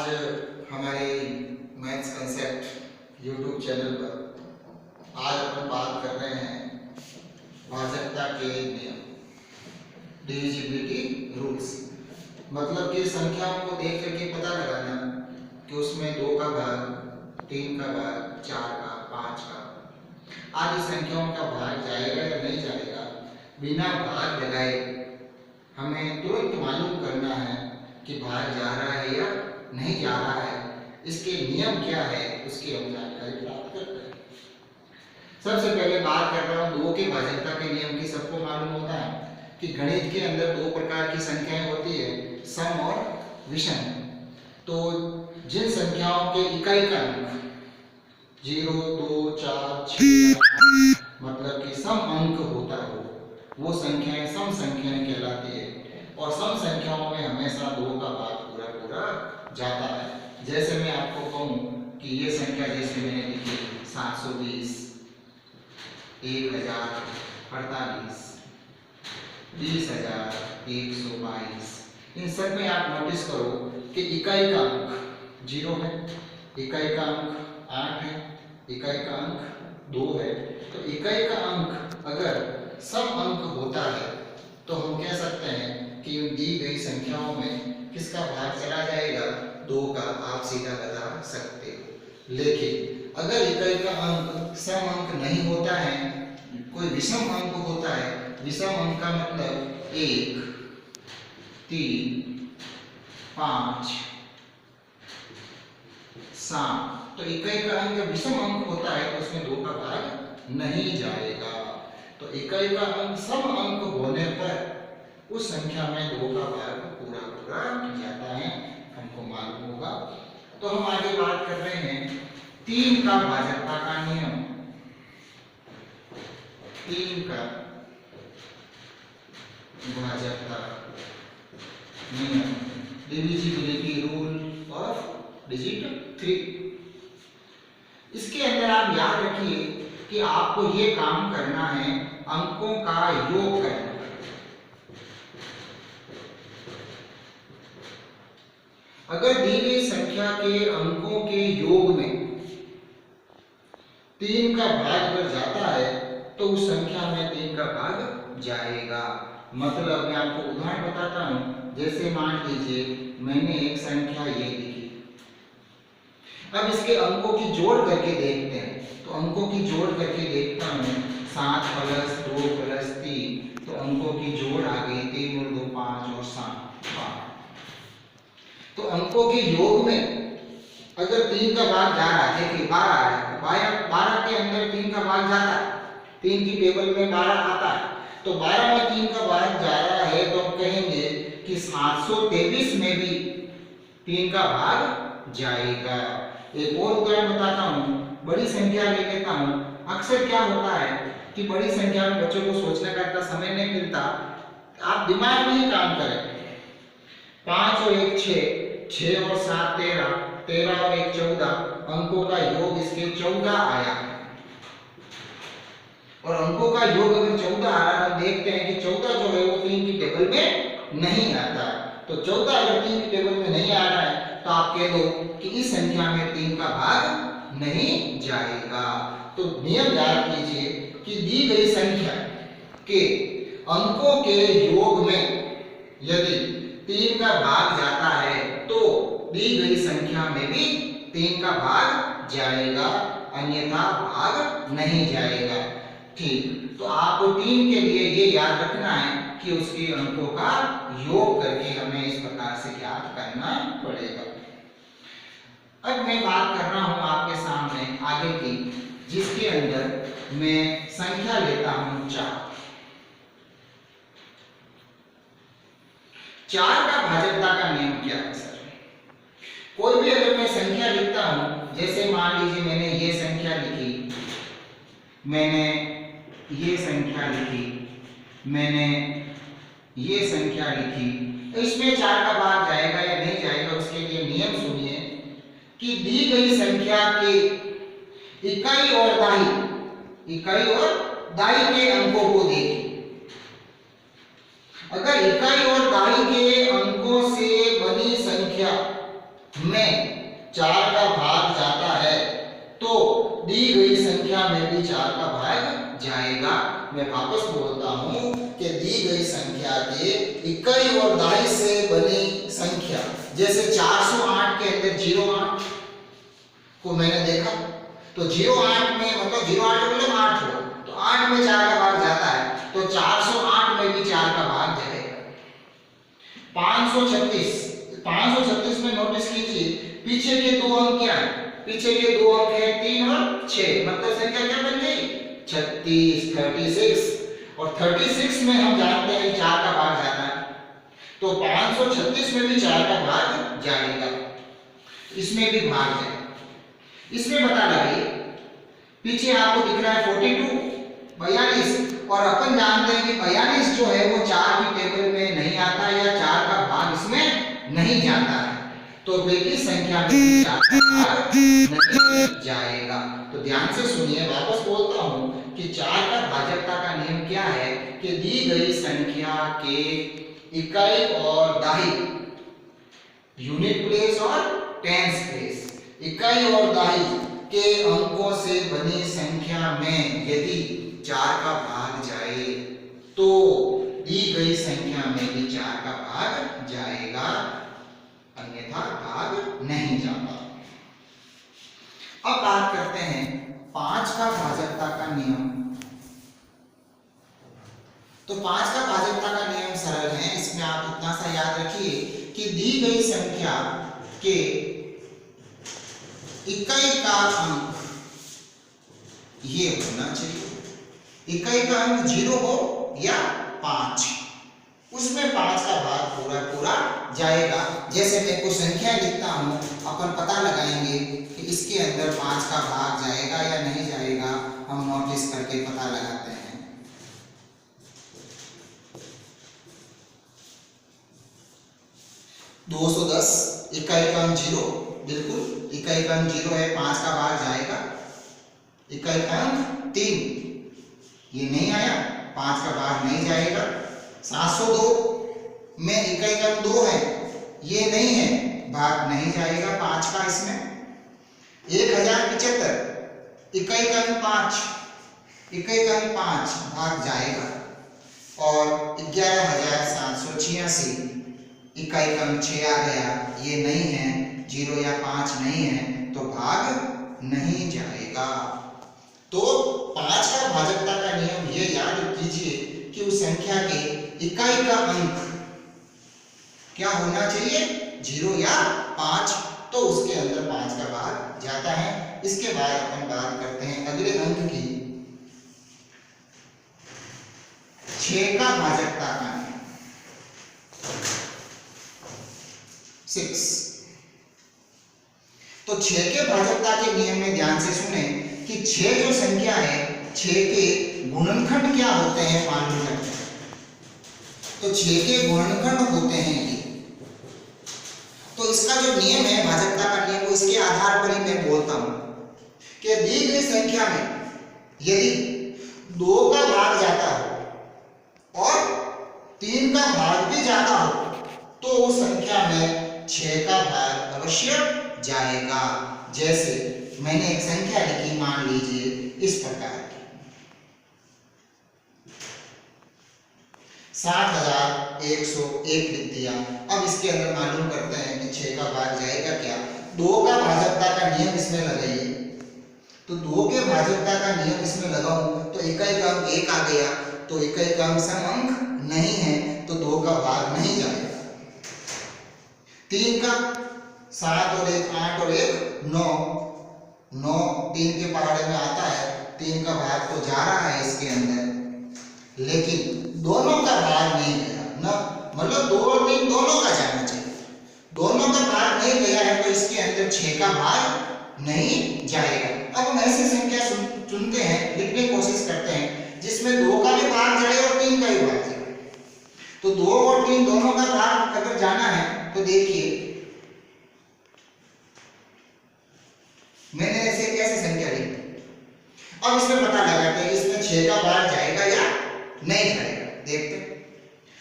आज हमारे maths concept YouTube channel पर आज अपन बात कर रहे हैं भाजकता के नियम, डिविजिबिलिटी रूल्स। मतलब कि संख्याओं को देख करके पता लगाना कि उसमें 2 का भाग, 3 का भाग, 4 का, 5 का आदि संख्याओं का भाग जाएगा या नहीं जाएगा, बिना भाग लगाए हमें तुरंत मालूम करना है कि भाग जा रहा है या नहीं जा रहा है। इसके नियम क्या है उसकी हम जानकारी प्राप्त करते हैं। सबसे पहले बात कर रहा हूँ 2 के भाजकता के नियम की। सबको मालूम होता है कि गणित के अंदर 2 प्रकार की संख्याएं होती है, सम और विषम। तो जिन संख्याओं के इकाई का अंक 0, 2, 4, 6 मतलब कि सम अंक होता हो वो संख्याएं सम संख्याएं कहलाती है। और सम संख्याओं में हमेशा 2 का भाग पूरा जाता है। जैसे मैं आपको कहूं कि ये संख्या जैसे मैंने लिखी 720, 1048, 20,000, 122, इन सब में आप नोटिस करो कि इकाई का अंक 0 है, इकाई का अंक 8 है, इकाई का अंक 2 है। तो इकाई का अंक अगर सम अंक होता है तो हम कह सकते हैं कि दी गई संख्याओं में किसका भाग चला जाएगा, 2 का। आप सीधा बता सकते हो। लेकिन अगर इकाई का अंक सम अंक नहीं होता है, कोई विषम अंक होता है, विषम अंक का मतलब 1, 3, 5, 7, तो इकाई का अंक जब विषम अंक होता है तो उसमें 2 का भाग नहीं जाएगा। तो इकाई का अंक सम अंक होने पर उस संख्या में 2 का भाग पूरा जाता है, हमको मालूम होगा। तो हम आगे बात कर रहे हैं 3 का भाजकता का नियम। 3 का भाजकता नियम, डिविजिबिलिटी रूल ऑफ डिजिट 3। इसके अंदर आप याद रखिए कि आपको ये काम करना है, अंकों का योग करना। अगर दी गई संख्या के अंकों के योग में 3 का भाग अगर जाता है तो उस संख्या में 3 का भाग जाएगा। मतलब मैं आपको उदाहरण बताता हूं। जैसे मान लीजिए मैंने एक संख्या ये लिखी, अब इसके अंकों की जोड़ करके देखते हैं। तो अंकों की जोड़ करके देखता हूं, 7 + 2 + 3, तो अंकों की जोड़ आ गई 3 और 2 5 और 7 12। तो अंकों के योग में अगर 3 का भाग जा रहा है, देखिए 12 आ रहा है, 12 के अंदर 3 का भाग जाता है, 3 की टेबल में 12 आता है। तो 12 में 3 का भाग जा रहा है तो हम कहेंगे कि 723 में भी 3 का भाग जाएगा। एक और उदाहरण बताता हूँ, बड़ी संख्या ले लेता हूँ। अक्सर क्या होता है कि बड़ी संख्या में बच्चों को सोचने का इतना समय नहीं मिलता, आप दिमाग में ही काम करें। 5 और 1 6, 6 और 7 13, 13 और 1 14, अंकों का योग इसके 14 आया। और अंकों का योग अगर 14 आ रहा है, हम देखते हैं कि 14 जो है वो 3 की टेबल में नहीं आता। तो 14 अगर 3 की टेबल में नहीं आ रहा है तो आप कह दो कि इस संख्या में 3 का भाग नहीं जाएगा। तो नियम याद कीजिए कि दी गई संख्या के अंकों के योग में यदि 3 का भाग जाता है तो दी गई संख्या में भी 3 का भाग जाएगा, अन्यथा भाग नहीं जाएगा। ठीक, तो आपको 3 के लिए ये याद रखना है कि उसके अंकों का योग करके हमें इस प्रकार से याद करना पड़ेगा। अब मैं बात कर रहा हूं आपके सामने आगे की, जिसके अंदर मैं संख्या लेता हूं 4। 4 का भाजकता का नियम क्या है सर? कोई भी अगर मैं संख्या लिखता हूं, जैसे मान लीजिए मैंने ये संख्या लिखी, मैंने ये संख्या लिखी, मैंने ये संख्या लिखी, तो इसमें 4 का भाग जाएगा या नहीं जाएगा उसके लिए नियम सुनिए कि दी गई संख्या के इकाई और दाई के अंकों को देखिए। अगर इकाई और दाई के अंकों से बनी संख्या में 4 का भाग जाता है तो दी गई संख्या में भी 4 का भाग जाएगा। मैं वापस बोलता हूं कि दी गई संख्या के इकाई और दहाई से बनी संख्या, जैसे 408 के अंदर 08 को मैंने देखा तो 08 में मतलब 08 मतलब 8 हो तो 8 में 4 का भाग जाता है तो 408 में भी 4 का भाग जाएगा। 536 में नोटिस कीजिए पीछे के दो अंक क्या है, पीछे के दो अंक है 3 और 6, मतलब संख्या क्या बन गई 36, 36 और 36 में हम जानते हैं 4 का भाग जाता है तो 536 में भी 4 का भाग जाएगा, इसमें भी भाग जाएगा। इसमें बता लगाइए पीछे आपको दिख रहा है 42 और अपन जानते हैं कि 42 जो है वो 4 की टेबल में नहीं आता या 4 का भाग इसमें नहीं जाता है तो बेटी संख्या में 4 का भाग नहीं जाएगा। तो ध्यान से सुनिए, वापस बोलता हूं कि 4 का भाजकता का नियम क्या है कि दी गई संख्या के इकाई और दहाई, यूनिट प्लेस और टेंस प्लेस, इकाई और दहाई के अंकों से बनी संख्या में यदि 4 का भाग जाए तो दी गई संख्या में भी 4 का भाग जाएगा, अन्यथा भाग नहीं जाता। अब बात करते हैं 5 का भाजकता का नियम। तो 5 का भाजकता का नियम सरल है, इसमें आप इतना सा याद रखिए कि दी गई संख्या के इकाई का अंक ये होना चाहिए, इकाई का अंक 0 हो या 5, उसमें 5 का भाग पूरा पूरा जाएगा। जैसे मैं कुछ संख्या लिखता हूं, अपन पता लगाएंगे कि इसके अंदर 5 का भाग जाएगा या नहीं जाएगा, हम नोटिस करके पता लगाते हैं। 210 इकाई का अंक 0, बिल्कुल इकाई का अंक 0 है, 5 का भाग जाएगा। इकाई का अंक 3 ये नहीं आया, 5 का भाग नहीं जाएगा। 702 में इकाई का अंक 2 है, ये नहीं है, भाग नहीं जाएगा 5 का इसमें। 1075 इकाई का अंक 5, इकाई का अंक 5 भाग जाएगा। और 11786 इकाई का अंक 6 आ गया, ये नहीं है, 0 या 5 नहीं है तो भाग नहीं जाएगा। तो 5 का भाजकता का नियम ये याद कीजिए कि उस संख्या के इकाई का अंक क्या होना चाहिए, 0 या 5, तो उसके अंदर 5 का भाग जाता है। इसके बाद अपन बात करते हैं अगले अंक की, 6 का भाजकता का नियम। 6 तो 6 के भाजकता के नियम में ध्यान से सुने कि 6 जो संख्या है, 6 के गुणनखंड क्या होते हैं मालूम करते हैं। तो 6 के गुणनखंड होते हैं ये। तो इसका जो नियम है भाजकता का नियम, वो इसके आधार पर ही मैं बोलता हूं कि दी गई संख्या में यदि 2 का भाग जाता हो और 3 का भाग भी जाता हो तो उस संख्या में 6 का भाग अवश्य जाएगा। जैसे मैंने एक संख्या लिखी, मान लीजिए इस प्रकार की 7101 लिख दिया। अब इसके अंदर मालूम करते हैं कि 6 का भाग जाएगा क्या। 2 का भाजकता का नियम इसमें लगाइए, तो 2 के भाजकता का नियम इसमें लगाऊं तो इकाई का अंक 1 आ गया, तो इकाई का अंक सम अंक नहीं है तो 2 का भाग नहीं जाएगा। 3 का 7 और 1 8 और 1 9, 9 3 के पहाड़े में आता है, 3 का भाग तो जा रहा है इसके अंदर, लेकिन दोनों का भाग नहीं गया ना, मतलब 2 और 3 दोनों का जाना चाहिए, दोनों का भाग नहीं गया है तो इसके अंदर 6 का भाग नहीं जाएगा। अब हम ऐसी संख्या चुनते हैं, लिखने की कोशिश करते हैं जिसमें 2 का भी भाग जाए और 3 का भी भाग जाए। तो 2 और 3 दोनों का भाग अगर जाना है तो देखिए मैंने ऐसे कैसे संख्या लिखी। अब इसमें पता लगाते हैं इसमें 6 का भाग जाएगा या नहीं जाएगा, देखते हैं।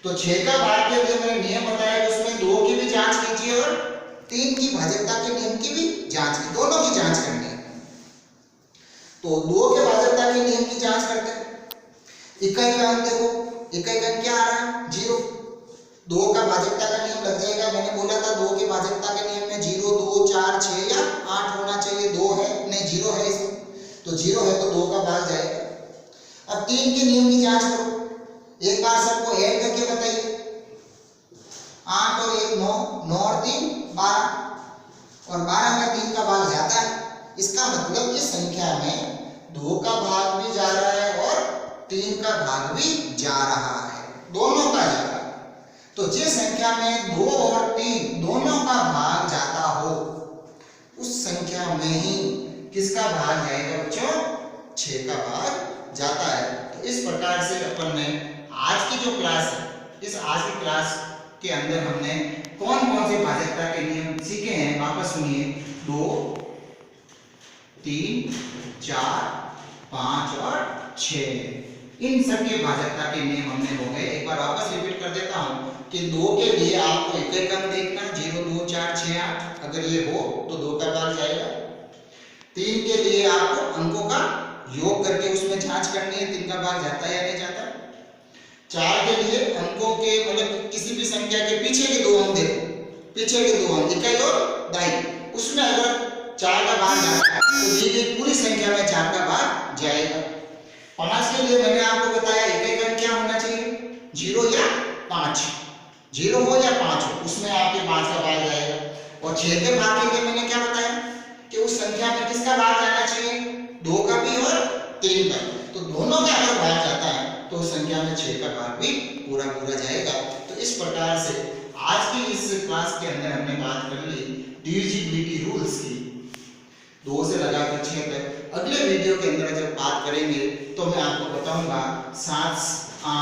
तो 6 का भाग के लिए मैंने नियम बताया कि उसमें 2 की भी जांच कीजिए और 3 की भाजकता के नियम की भी जांच की, दोनों की जांच करनी है। तो 2 के भाजकता के नियम की जांच करते हैं। इकाई का अंक देखो, इकाई का अंक क्या आ रहा है 0। 2 का भाजकता का नियम लग जाएगा, मैंने बोला था 2 के भाजकता के नियम में 0, 2, 4, 6 या 8 होना चाहिए। 2 है नहीं 0 है इसमें, तो 0 है तो 2 का भाग जाएगा। अब 3 के नियम की जांच करो, एक बार सबको ऐड करके बताइए। 8 और 1 9, 9 और 3 12, और 12 में 3 का भाग जाता है। इसका मतलब इस संख्या में 2 का भाग भी जा रहा है और 3 का भाग भी जा रहा है, दोनों का जा रहा है। तो जिस संख्या में 2 और 3 दोनों का भाग जाता हो, उस संख्या में ही किसका भाग जाएगा बच्चों? 6 का भाग जाता है। तो इस प्रकार से अपन ने आज की जो क्लास है, इस आज की क्लास के अंदर हमने कौन कौन से भाजकता के नियम सीखे हैं, वापस सुनिए। 2, 3, 4, 5 और 6, इन सब के भाजकता के नियम हमने हो गए। एक बार वापस रिपीट कर देता हूं कि 2 के लिए आपको एक अंक देखना, 0, 2, 4, 6, 8, अगर ये हो तो 2 का भाग जाएगा। 3 के लिए आपको अंकों का योग करके उसमें जांच करनी है, 3 का भाग जाता है या नहीं जाता। 4 के लिए अंकों के मतलब किसी भी संख्या के पीछे के 2 अंक देखो, पीछे के 2 अंक इकाई और दाई, उसमें अगर 4 का भाग जाता है तो दी गई पूरी संख्या में 4 का भाग जाएगा। 5 के लिए मैंने आपको बताया इकाई का क्या होना चाहिए, 0 या 5, 0 हो या 5 हो, उसमें आपके 5 का भाग जाएगा। और 6 के भाग के लिए मैंने क्या बताया कि उस संख्या में किसका भाग जाना चाहिए, 2 का भी और 3 का। तो दोनों का अगर भाग जाता है तो उस संख्या में 6 का भाग भी पूरा पूरा जाएगा। तो इस प्रकार से आज की इस क्लास के अंदर हमने बात कर ली डिविजिबिलिटी रूल्स की, 2 से लगाकर 6 तक। अगले वीडियो के अंदर जब बात करेंगे तो मैं आपको बताऊंगा 7, 8,